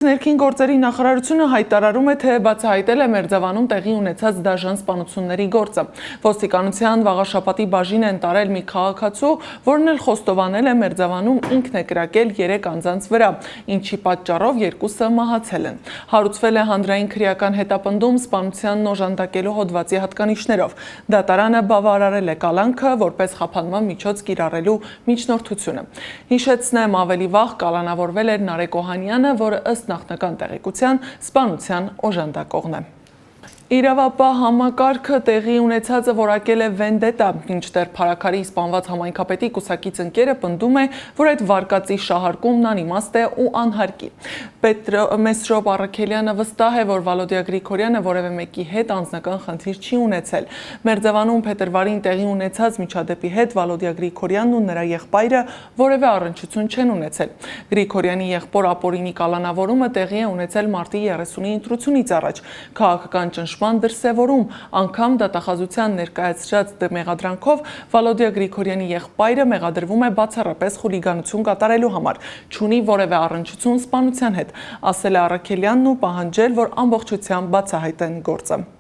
Ներքին գործերի նախարարությունը հայտարարում է, թե բացահայտել է Մերձավանում տեղի ունեցած դաժան սպանությունների գործը։ Ոստիկանության վաղաշաբաթի բաժին են տարել մի քաղաքացու, որն էլ խոստովանել է Մերձավանում ինքն է կրակել 3 անձանց վրա, ինչի պատճառով 2-ը մահացել են։ Հարուցվել է հանրային քրեական հետապնդում սպանությանն օժանդակելու հոդվածի հատկանիշներով։ Դատարանը բավարարել է կալանքը որպես խափանման միջոց կիրառելու միջնորդությունը։ Հիշեցնեմ, ավելի վաղ կալանավորվել էր Նարեկ Օհանյանը, որը ըստ նախնական տեղեկության սպանության օժանդակողն է։ Իրավապահ համակարգը տեղի ունեցածը որակել է վենդետա, մինչդեռ Փարաքարի սպանված համայնքապետի կուսակից ընկերը պնդում է, որ այդ վարկածի շահարկումն անիմաստ է ու անհարկի։ Մեսրոպ Առաքելյանը վստահ է, որ Վալոդիա Գրիգորյանը որևէ մեկի հետ անձնական խնդիր չի ունեցել։ Մերձավանում փետրվարին տեղի ունեցած միջադեպի հետ Վալոդիա Գրիգորյանն ու նրա եղբայրը որևէ առնչություն չեն ունեցել։ Գրիգորյանի եղբոր Ապորինի կալանավորումը տեղի է ունեցել մարտի 30-ի ընտրությունից առաջ։ Քաղաքական ճնշման դրսևորում, անգամ դատախազության ներկայացրած մեղադրանքով Վալոդիա Գրիգորյանի եղբայրը մեղադրվում է բացառապես խուլիգանություն կատարելու համար, չունի որևէ առնչություն սպանության հետ, ասել է Առաքելյանն ու պահանջել, որ ամբողջությամբ բացահայտեն գործը։